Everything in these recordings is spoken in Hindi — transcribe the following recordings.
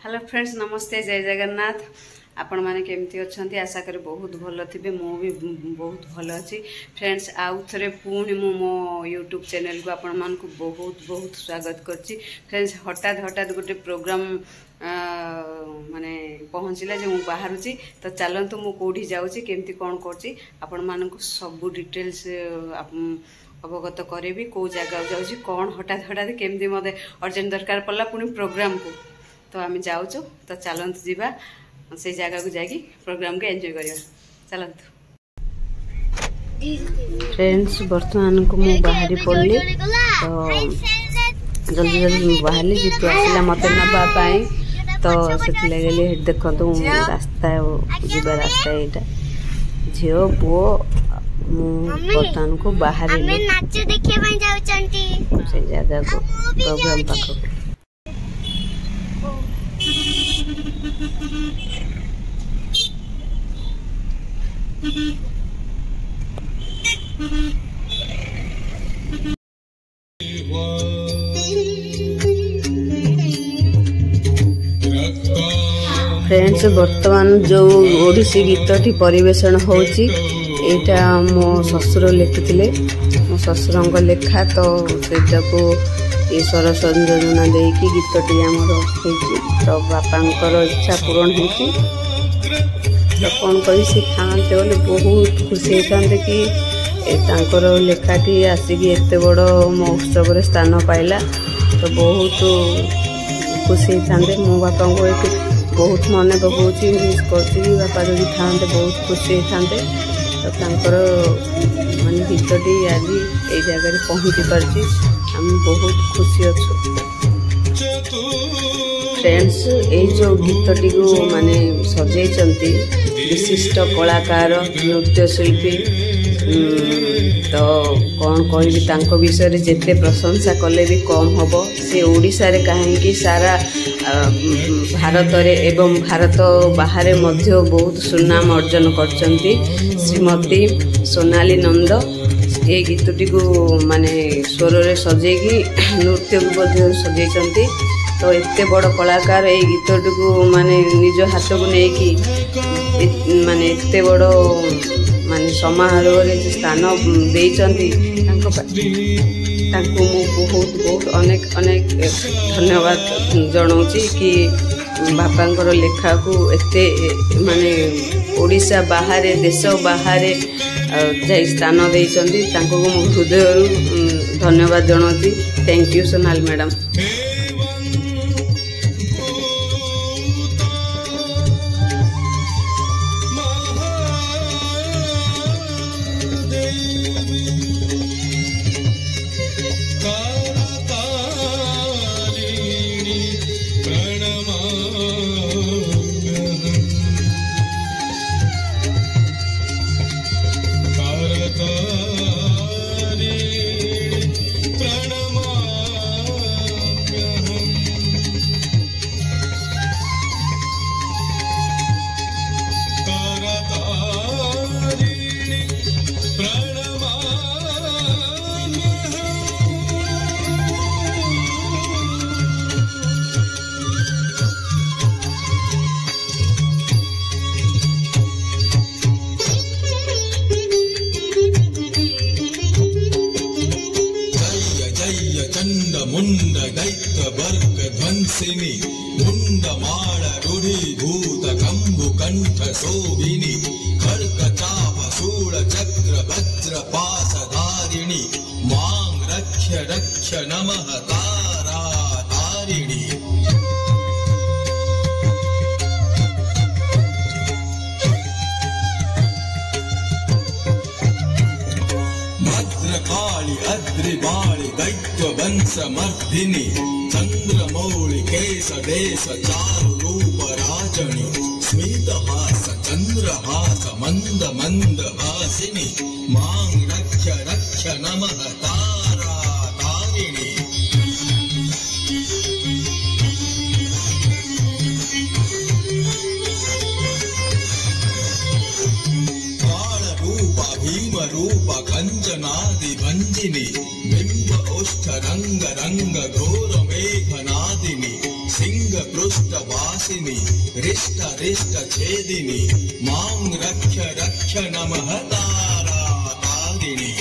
हेलो फ्रेंड्स, नमस्ते, जय जगन्नाथ। आपण माने केमती अछंती? आशा करी बहुत भल थिबे। मो भी बहुत भल अछि फ्रेंड्स। आउ थरे पुणी मो यूट्यूब चैनल को आपण मान को बहुत बहुत स्वागत करछि फ्रेंड्स। हठात गोटे प्रोग्राम माने पहुँचला जे मु बाहरुची, तो चलतु मु कोठी जाउची, केमती कोन करछि आपण मान को सब डिटेल्स अवगत करेबी। को जगह जाउची, कोन हठात केमती मते अर्जेंट दरकार पड़ला पुणी प्रोग्राम को, तो आम जाऊँ। तो चलतु जीवा से जगह को जाकि प्रोग्राम के एंजॉय करिया। चलतु फ्रेंड्स, बर्तमान को मु बाहरी पड़ली, तो जल्दी जल्दी बाहरली जीतु आसला मत नबा पाई। तो से लगे देखो रास्ता जीवा रास्ता यहाँ झील पुओ बर्तमान को बाहर से जगह को प्रोग्राम पाख फ्रेंड्स। बर्तमान जो ओडिसी गीतटी परिवेषण होची एटा मो ससुर लिखिथिले, मो ससुरंग लेखा। तो सेटा को ईश्वर संयोजना देकी गीतटी आमर होची। तो बापांकर इच्छा पूरण होची। तो कौन करी से खाते बोले बहुत खुशी होते कि तांकर लेखाटी आसिक एत बड़ महोत्सव रे स्थान पाइला। तो बहुत खुशी होते। मो बापा को एक बहुत मन पकाउची, मिस करती। बापा जब था बहुत खुशी होते। तो तांकर माने गीतटी आज ये जगह पहुँची पार्ची, हम बहुत खुशी अच्छु फ्रेंड्स। ये जो गीतटी को माने सजेचंती विशिष्ट कलाकार, नृत्यशिल्पी। तो कौन कहबी तांको विषय जेते प्रशंसा कले भी कम हबो। से ओडिशा रे कहीं सारा भारत रे एवं भारत बाहर मध्य बहुत सुनाम अर्जन करचंती श्रीमती सोनाली नंद। ये गीतटी को माने स्वर रे सजेगी नृत्य को सजेचंती। तो एते बड़ कलाकार ये गीतटी को माने निज हाथ को लेकी माने एते बड़ माने समारोह रे स्थान देइचंती तांको मु बहुत बहुत अनेक अनेक धन्यवाद जनाऊँगी कि बापांकर लेखा को एते माने ओडिशा बाहर देश बाहर जाई स्थान देइचंती। तांको मु हृदय धन्यवाद जनाऊँगी। Thank you Sonal madam. मुंड दैत्य वर्ग ध्वंसिनी मुंड माल रूढ़ी भूत कंबु कंठ शोभिनी खड्ग चाप शूल चक्र वज्र पाश धारिणी मां रक्ष रक्ष नमः तारा तारिणी। भद्रकाली अद्रिवाणी दैत्य वंश मर्दिनी चंद्रमौलि केश देश चारु रूप राजनी स्मित हास चंद्र हास मंद मंद हासिनी मां रक्ष रक्ष नमः तारा तारिणी। काल रूपा भीम रूपा कंचनादि भंजिनी बिंब ओष्ठ रंग रंग घोर मेघनादिनी सिंह पृष्ठ वासिनी रिष्ट रिष्ट छेदिनी मां रक्ष रक्ष नमः तारा तारिणी।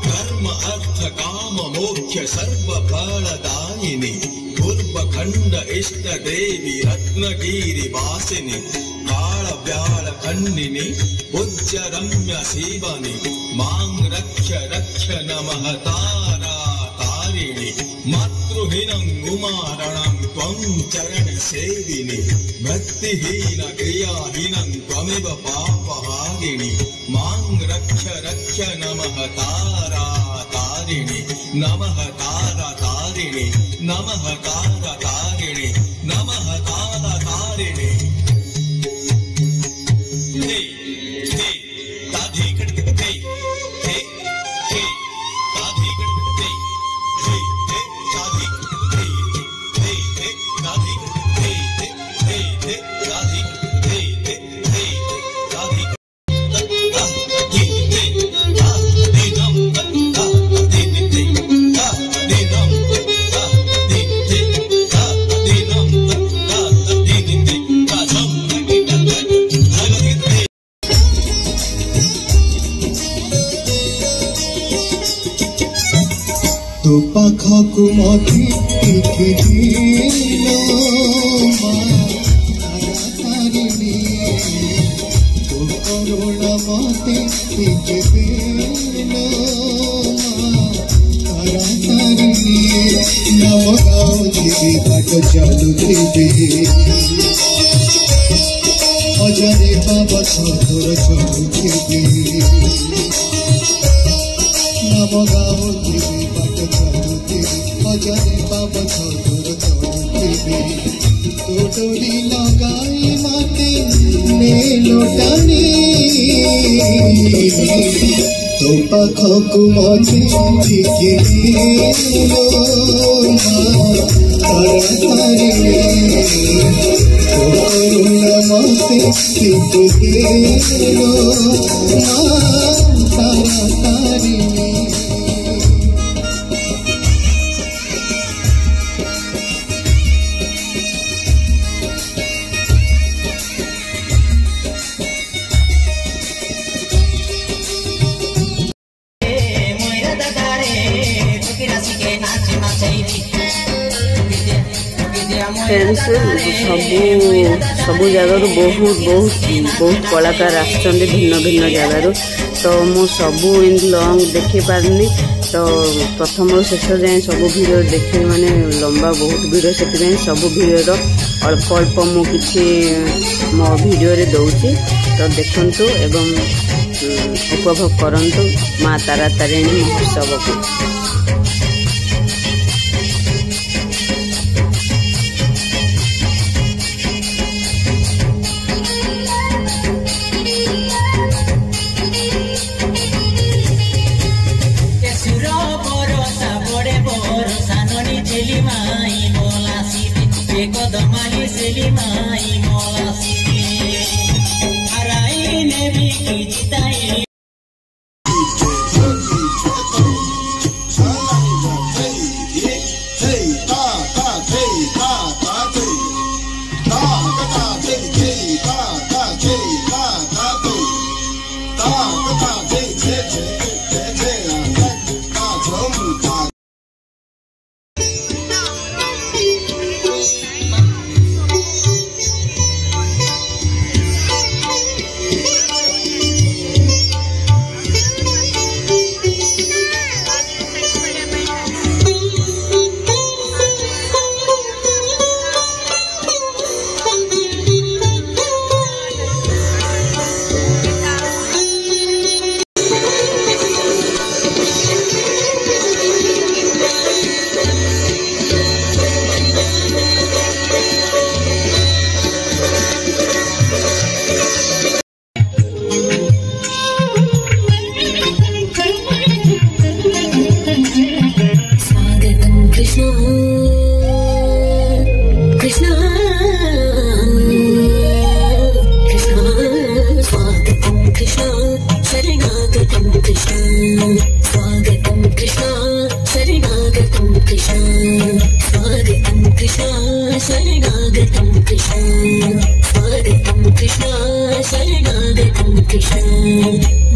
कर्म अर्थ काम मोक्ष सर्व फलदायिनी पूर्व खंड इष्ट देवी रत्नगिरि वासिनी काल व्याल खंडिनी पूज्य रम्य शिवानी मां रक्ष रक्ष नमः तारा तारिणी। मातृहीनं उमारणं त्वं चरण सेविनी भक्तिहीन क्रियाहीनं त्वमेव पापहारिणी मां रक्ष रक्ष नमः तारा तारिणी नमः तारा तारिणी नमः तारा तारिणी नमः तारा तारिणी। तो पाखकु मते टिकिलो तारिणी तो करुणा मते टिकिलो तारिणी नव गाउथिबी बाट चालुथिबी अजरे बाबा सतोर चलुथिबी नव गाउथिबी अजरे बाबा सतोर चलुथिबी तोड़ी लगाई माते ने लोटानी तो पाखकु मते टिकिलो तारिणी तो करुणा मते टिकिलो तारा तारिणी। फ्रेंड्स सबू जगार बहुत बहुत बहुत कलाकार आसुँच भिन्न भिन्न जगार तो मु सबू इन लॉन्ग देखी पारनी तो प्रथम शेष जाए सब भिडियो देखी माने लंबा बहुत भिडियो से सब भिडियो अल्प अल्प मुझे मो भिडियो रे दौची तो देखंतु एवं उपभोग करंतु माँ तारा तारिणी महोत्सव को। कदमाली सेली माई मोला सीधी हराई ने भी की जिताई कृष्ण स्वागतं कृष्ण शरणागतं कृष्ण स्वागतं कृष्ण शरणागतं कृष्ण स्वागतं कृष्ण शरणागतं कृष्ण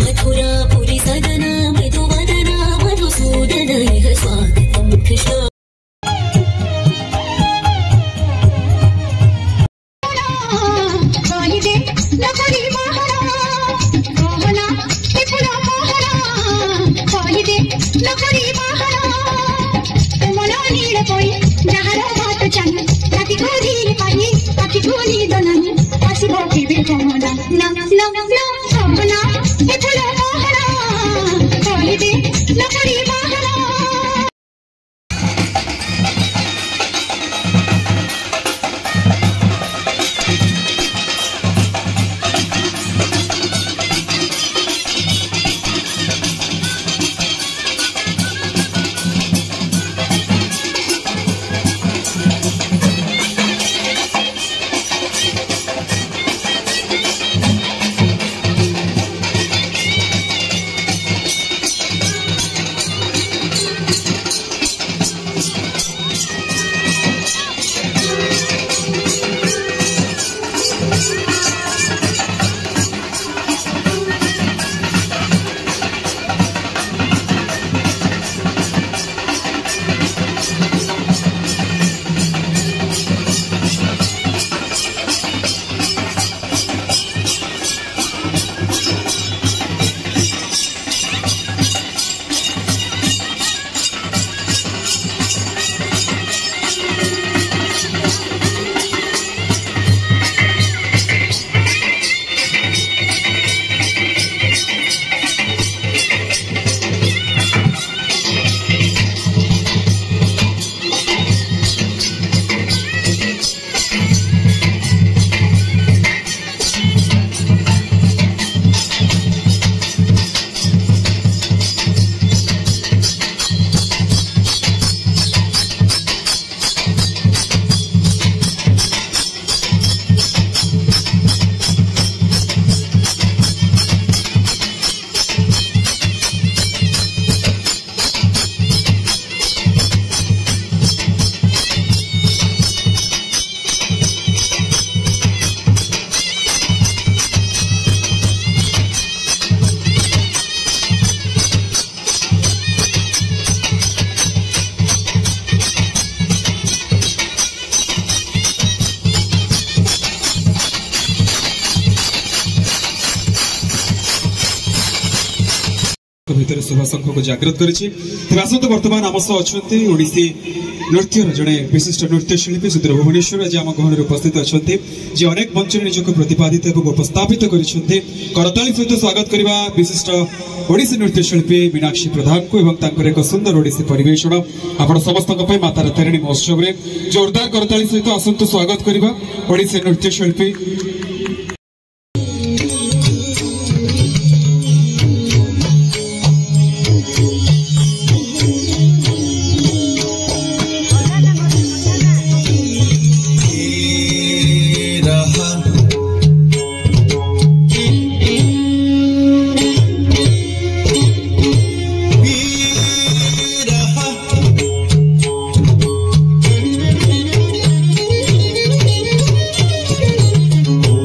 मथुरापुरी सदन मधुवदना मधुसूदन इह स्वागतं कृष्ण भितर सभा संघ को जागृत करिछि आसत वर्तमान आम सह अच्छे ओडिसी नृत्य जड़े विशिष्ट नृत्य शिल्पी सुदूर भुवनेश्वर आज आम गहन उपस्थित अच्छा जे अनेक मंच में निजक प्रतिपादित और उपस्थापित करताली सहित स्वागत करने विशिष्ट ओडिसी नृत्य शिल्पी मीनाक्षी प्रधान को एक सुंदर ओडिसी परिवेषण आपण समस्त माता तारिणी महोत्सव में जोरदार करताली सहित आसतु स्वागत करने ओडिसी नृत्य शिल्पी ओ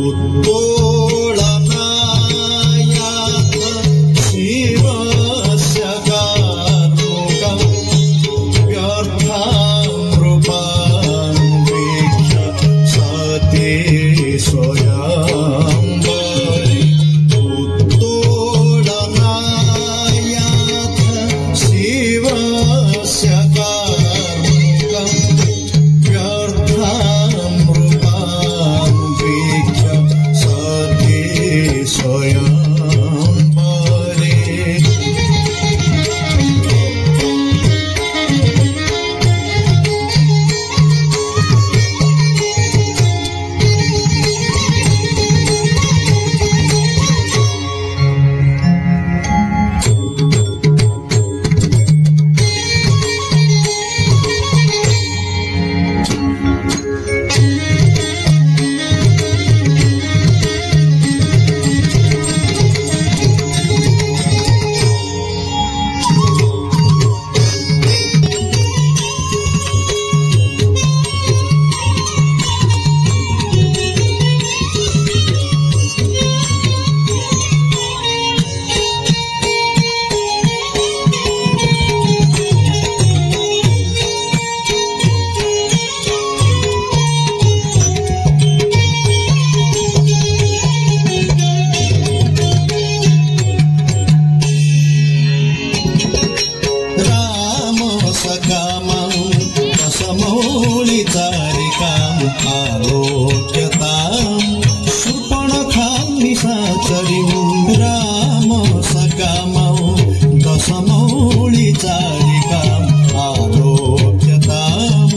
चारिकाम आलोक्यताम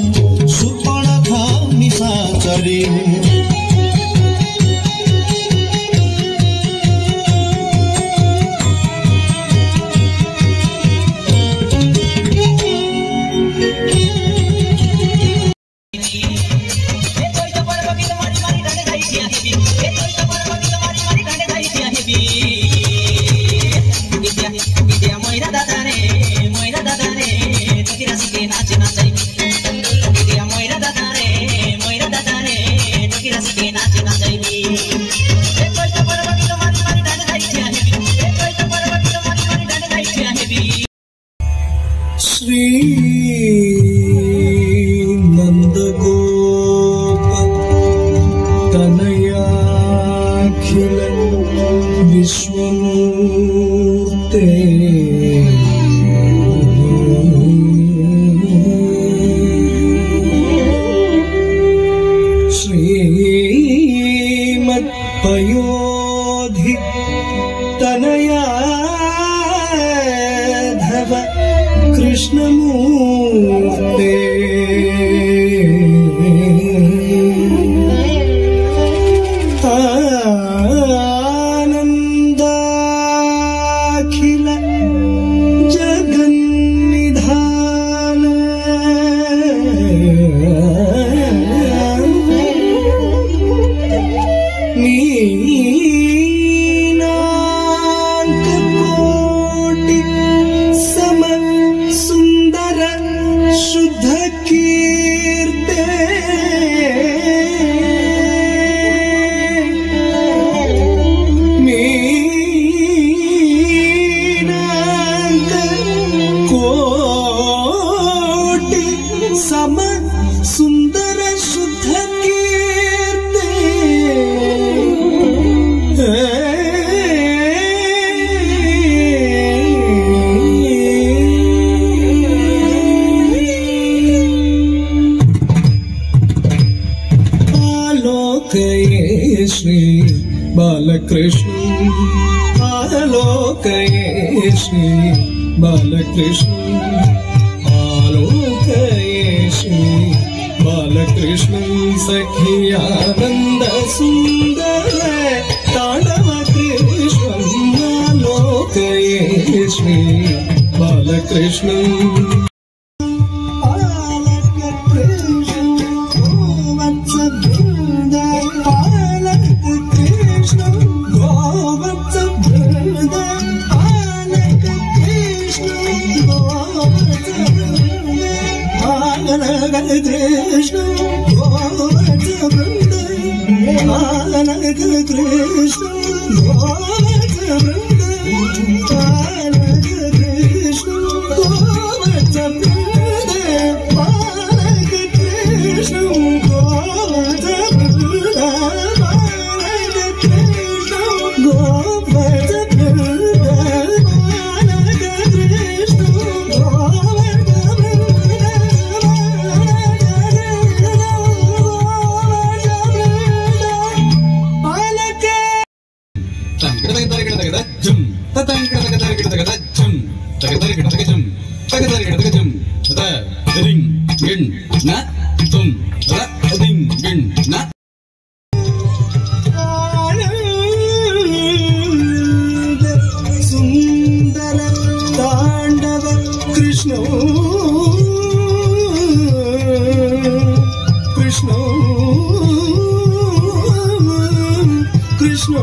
सुपर्णखा निशाचरी श्री नंदगोप तनयाखिल विश्वमूर्ते श्रीमत्पयोधि तनयाधव कृष्णमूर्ते आनन्दाखिल जगन्निधान मीनाककोटि सम सुंदर शुद्ध कीर्ते मीनाककोटि सम सुंदर शुद्ध कीर्ते आलोकये श्री बालकृष्ण आलोकये श्री बालकृष्ण आलोकये श्री बालकृष्ण सखियानंद सुंदर तांडव कृष्ण आलोकये श्री बालकृष्ण कृष्ण कृष्ण सुंदर तांडव कृष्ण कृष्ण कृष्ण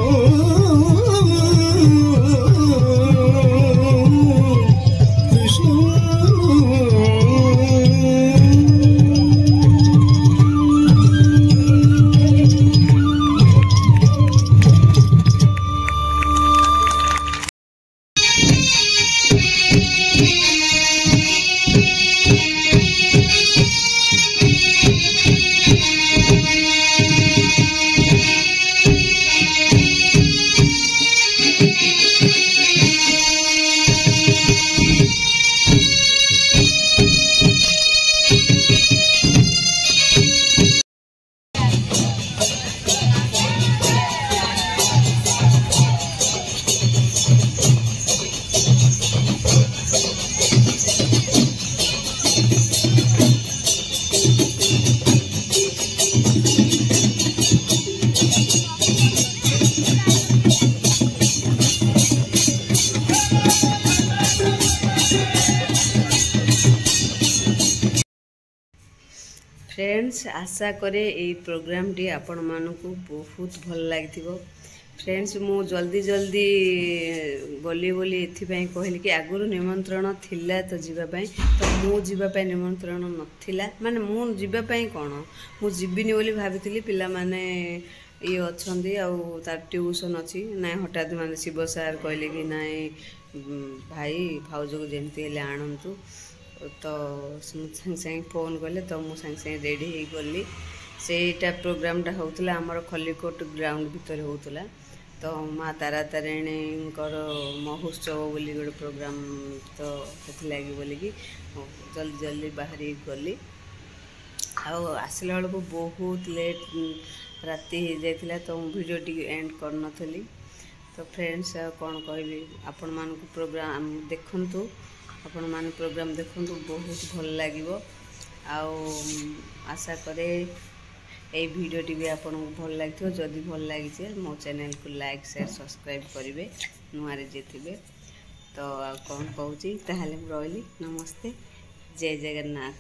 फ्रेंड्स आशा करे ये प्रोग्राम टी आपण मानकू बहुत भल लगी। फ्रेंड्स मु जल्दी जल्दी गली बोली एथिपाई कहली कि आगुरु निमंत्रण थिला तो जीवापाई तो मु जीवापाई निमंत्रण नथिला माने मु जीवापाई कौन मु जीविनी बोली भाविथिली पिला माने ये अच्छी तार ट्यूशन अच्छी ना हठात माने शिव सार कहले कि ना भाई भाउज को जमती हेले आणंतु तो संगे संगे फोन कले तो मु संगे संगे रेडी हो गली सेटा प्रोग्रामटा होता आमर खलिकोट ग्राउंड भितर होता तो माँ तारा तारिणी महोत्सव बोली गोटे प्रोग्राम तो लगी बोलिकी जल्दी जल्दी बाहर गली आसला बेलू बहुत लेट राति हो जाता तो वीडियो टी एंड कर नी तो फ्रेंड्स कौन कहबी आपण मानक प्रोग्राम देखंतु आपण मान प्रोग्राम देखंतु बहुत भल लगिवो आशा करे ये वीडियो टी भी आपको भल लगी जदि भल लगी मो चैनल को लाइक शेयर सब्सक्राइब करेंगे नुआरे जे थे तो कौन कहूँ ताहले रही नमस्ते जय जगन्नाथ।